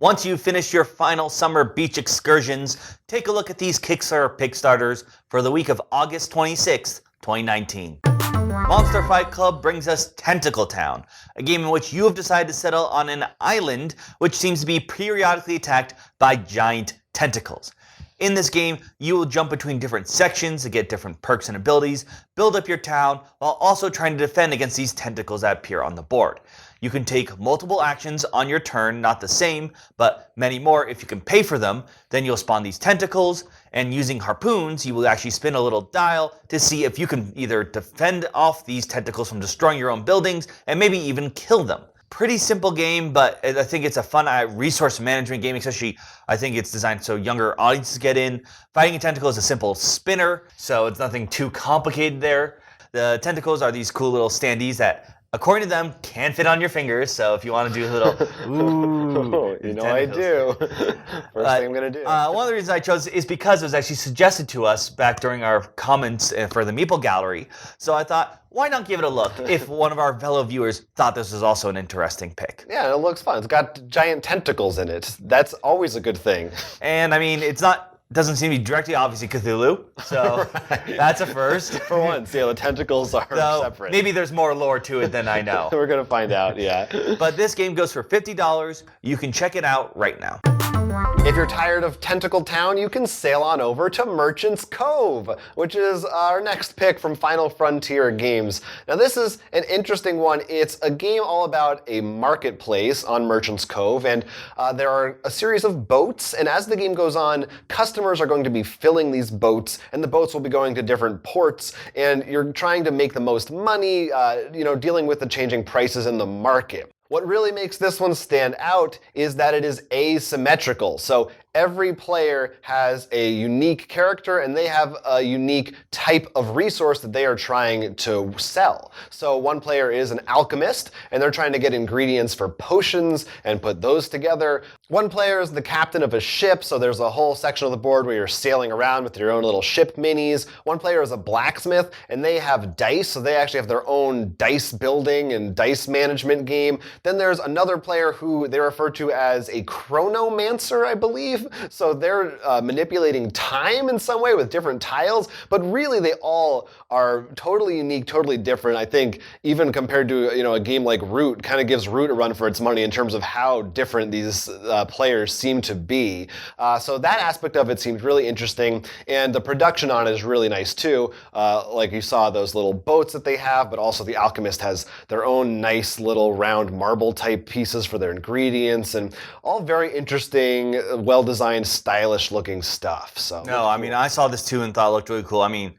Once you've finished your final summer beach excursions, take a look at these Kickstarter Pickstarters for the week of August 26th, 2019. Monster Fight Club brings us Tentacle Town, a game in which you have decided to settle on an island which seems to be periodically attacked by giant tentacles. In this game, you will jump between different sections to get different perks and abilities, build up your town, while also trying to defend against these tentacles that appear on the board. You can take multiple actions on your turn, not the same, but many more if you can pay for them. Then you'll spawn these tentacles, and using harpoons, you will actually spin a little dial to see if you can either defend off these tentacles from destroying your own buildings, and maybe even kill them. Pretty simple game, but I think it's a fun resource management game, especially I think it's designed so younger audiences get in. Fighting a tentacle is a simple spinner, so it's nothing too complicated there. The tentacles are these cool little standees that, according to them, can fit on your fingers, so if you want to do a little, ooh, you know I do. First thing I'm going to do. One of the reasons I chose is because it was actually suggested to us back during our comments for the Meeple Gallery, so I thought, why not give it a look if one of our fellow viewers thought this was also an interesting pick. Yeah, it looks fun. It's got giant tentacles in it. That's always a good thing. And I mean, doesn't seem to be directly obviously Cthulhu, so that's a first. For once, yeah, the tentacles are separate. Maybe there's more lore to it than I know. We're going to find out, yeah. But this game goes for $50. You can check it out right now. If you're tired of Tentacle Town, you can sail on over to Merchant's Cove, which is our next pick from Final Frontier Games. Now this is an interesting one. It's a game all about a marketplace on Merchant's Cove, and there are a series of boats, and as the game goes on, customers are going to be filling these boats, and the boats will be going to different ports, and you're trying to make the most money, dealing with the changing prices in the market. What really makes this one stand out is that it is asymmetrical. So every player has a unique character and they have a unique type of resource that they are trying to sell. So one player is an alchemist and they're trying to get ingredients for potions and put those together. One player is the captain of a ship, so there's a whole section of the board where you're sailing around with your own little ship minis. One player is a blacksmith and they have dice, so they actually have their own dice building and dice management game. Then there's another player who they refer to as a chronomancer, I believe. So they're manipulating time in some way with different tiles, but really they all are totally unique, totally different. I think even compared to a game like Root, kind of gives Root a run for its money in terms of how different these players seem to be. So that aspect of it seems really interesting, and the production on it is really nice too. Like you saw those little boats that they have, but also the alchemist has their own nice little round marble type pieces for their ingredients, and all very interesting, well-designed, stylish-looking stuff. So no, I mean, I saw this too and thought it looked really cool. I mean,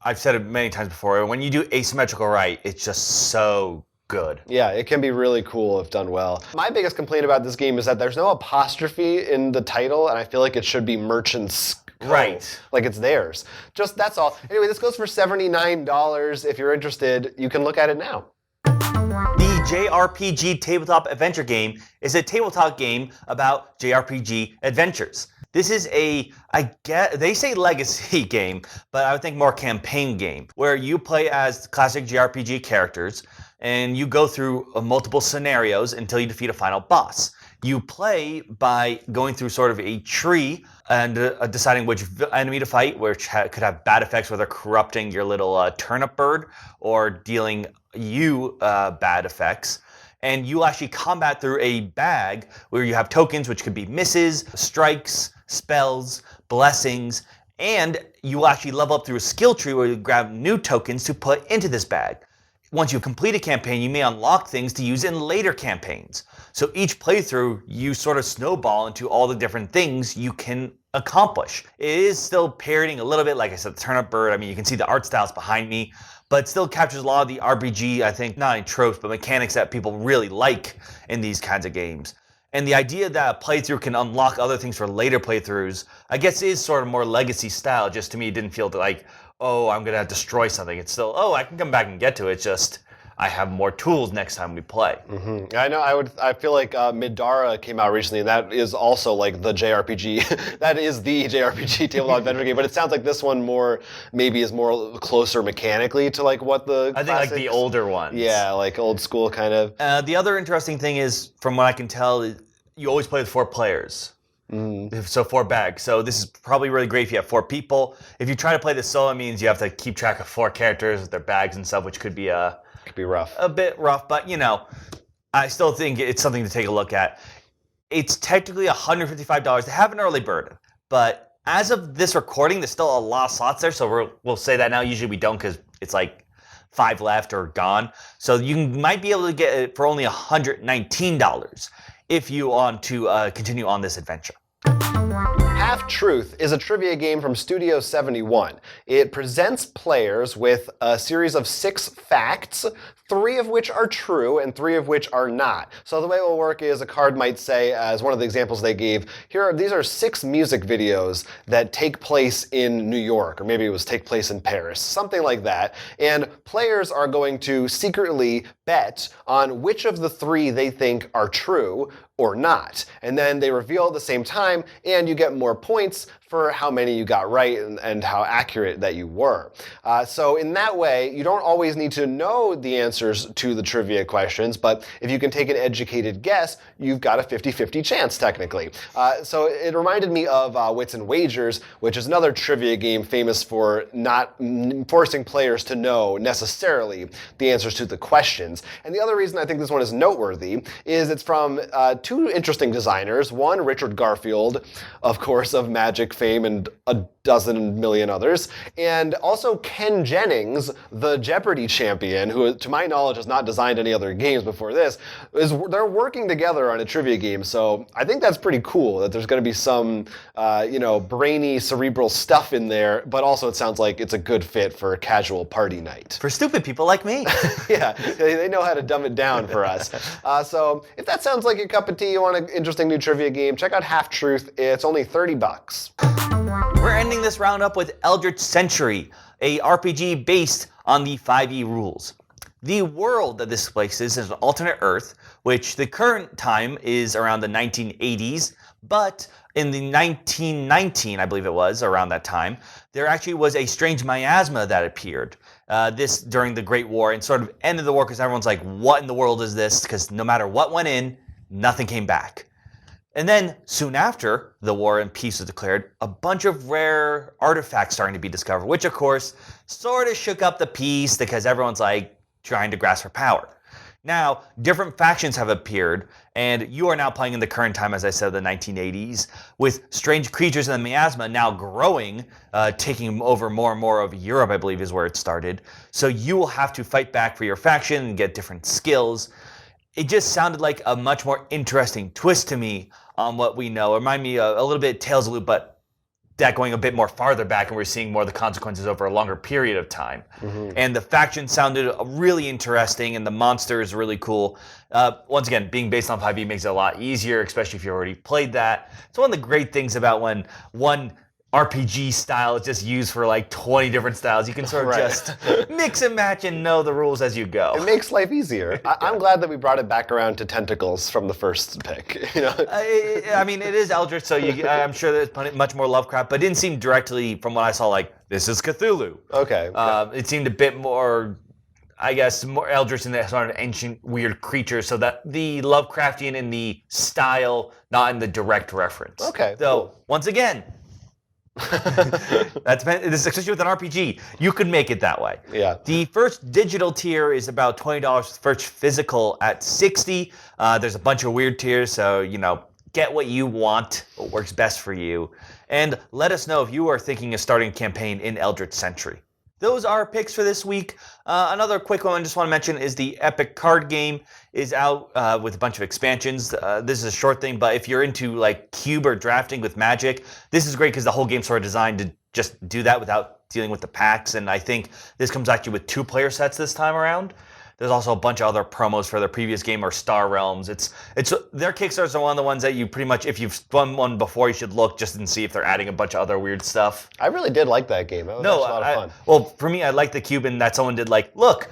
I've said it many times before, when you do asymmetrical right, it's just so good. Yeah, it can be really cool if done well. My biggest complaint about this game is that there's no apostrophe in the title, and I feel like it should be Merchant's Cove. Right. Like it's theirs. Just, that's all. Anyway, this goes for $79. If you're interested, you can look at it now. The JRPG Tabletop Adventure game is a tabletop game about JRPG adventures. This is they say legacy game, but I would think more campaign game, where you play as classic JRPG characters, and you go through multiple scenarios until you defeat a final boss. You play by going through sort of a tree and deciding which enemy to fight, which could have bad effects, whether corrupting your little turnip bird or dealing you bad effects. And you actually combat through a bag where you have tokens, which could be misses, strikes, spells, blessings, and you actually level up through a skill tree where you grab new tokens to put into this bag. Once you complete a campaign, you may unlock things to use in later campaigns. So each playthrough, you sort of snowball into all the different things you can accomplish. It is still parodying a little bit, like I said, the turnip bird. I mean, you can see the art styles behind me, but it still captures a lot of the RPG, I think, not only tropes, but mechanics that people really like in these kinds of games. And the idea that a playthrough can unlock other things for later playthroughs, I guess is sort of more legacy style. Just to me, it didn't feel like, oh, I'm going to destroy something. It's still, oh, I can come back and get to it. It's just, I have more tools next time we play. Mm-hmm. I know. I feel like Midara came out recently, and that is also like the JRPG. That is the JRPG tabletop adventure game. But it sounds like this one maybe is more closer mechanically to like what the I think classics. Like the older ones. Yeah, like old school kind of. The other interesting thing is, from what I can tell, you always play with 4 players. So 4 bags. So this is probably really great if you have 4 people. If you try to play this solo, it means you have to keep track of 4 characters with their bags and stuff, which could be rough. A bit rough, but I still think it's something to take a look at. It's technically $155. They have an early bird, but as of this recording, there's still a lot of slots there, so we'll say that now. Usually we don't because it's like 5 left or gone. So you might be able to get it for only $119 if you want to continue on this adventure. Half-Truth is a trivia game from Studio 71. It presents players with a series of 6 facts, 3 of which are true and 3 of which are not. So the way it will work is a card might say, as one of the examples they gave, these are 6 music videos that take place in New York, or maybe it was take place in Paris, something like that. And players are going to secretly bet on which of the 3 they think are true or not. And then they reveal at the same time, and you get more points for how many you got right and how accurate that you were. So in that way, you don't always need to know the answers to the trivia questions, but if you can take an educated guess, you've got a 50-50 chance, technically. So it reminded me of Wits and Wagers, which is another trivia game famous for not forcing players to know necessarily the answers to the questions. And the other reason I think this one is noteworthy is it's from 2 interesting designers. One, Richard Garfield, of course, of Magic fame and a dozen million others, and also Ken Jennings, the Jeopardy champion, who, to my knowledge, has not designed any other games before this. They're working together on a trivia game, so I think that's pretty cool that there's going to be some, brainy, cerebral stuff in there, but also it sounds like it's a good fit for a casual party night. For stupid people like me. Yeah, they know how to dumb it down for us. So if that sounds like your cup of tea, you want an interesting new trivia game, check out Half-Truth. It's only $30. We're ending this roundup with Eldritch Century, a RPG based on the 5e rules. The world that this places is an alternate Earth, which the current time is around the 1980s, but in the 1919, I believe it was, around that time, there actually was a strange miasma that appeared. This during the Great War, and sort of ended the war because everyone's like, what in the world is this? Because no matter what went in, nothing came back. And then, soon after the war and peace was declared, a bunch of rare artifacts starting to be discovered, which of course sort of shook up the peace because everyone's like trying to grasp for power. Now, different factions have appeared, and you are now playing in the current time, as I said, the 1980s, with strange creatures in the miasma now growing, taking over more and more of Europe, I believe is where it started. So you will have to fight back for your faction and get different skills. It just sounded like a much more interesting twist to me on what we know. It reminded me a little bit of Tales of Loop, but that going a bit more farther back, and we're seeing more of the consequences over a longer period of time. And the faction sounded really interesting, and the monster is really cool. Once again, being based on 5e makes it a lot easier, especially if you already played that. It's one of the great things about when one RPG style is just used for like 20 different styles. You can sort of just mix and match and know the rules as you go. It makes life easier. I'm glad that we brought it back around to tentacles from the first pick. I mean, it is Eldritch, so I'm sure there's much more Lovecraft, but it didn't seem directly, from what I saw, like, this is Cthulhu. Okay. It seemed a bit more, I guess, more Eldritch in the sort of ancient, weird creatures, so that the Lovecraftian in the style, not in the direct reference. Okay. So, cool. Once again, this, especially with an RPG, you could make it that way. Yeah. The first digital tier is about $20. First physical at $60. There's a bunch of weird tiers, so get what you want, what works best for you, and let us know if you are thinking of starting a campaign in Eldritch Century. Those are our picks for this week. Another quick one I just want to mention is the Epic card game is out with a bunch of expansions. This is a short thing, but if you're into like cube or drafting with Magic, this is great because the whole game's sort of designed to just do that without dealing with the packs. And I think this comes actually with 2 player sets this time around. There's also a bunch of other promos for their previous game or Star Realms. It's their Kickstarters are one of the ones that you pretty much, if you've done one before, you should look just and see if they're adding a bunch of other weird stuff. I really did like that game. That was actually a lot of fun. Well, for me, I like the cube and that someone did like, look,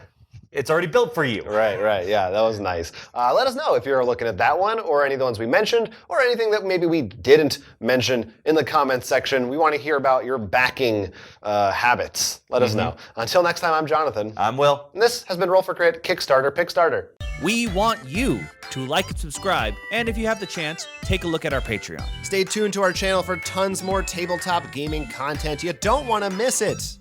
it's already built for you. Right. Yeah, that was nice. Let us know if you're looking at that one or any of the ones we mentioned or anything that maybe we didn't mention in the comments section. We want to hear about your backing habits. Let us know. Until next time, I'm Jonathan. I'm Will. And this has been Roll for Crit Kickstarter Pickstarter. We want you to like and subscribe, and if you have the chance, take a look at our Patreon. Stay tuned to our channel for tons more tabletop gaming content. You don't want to miss it.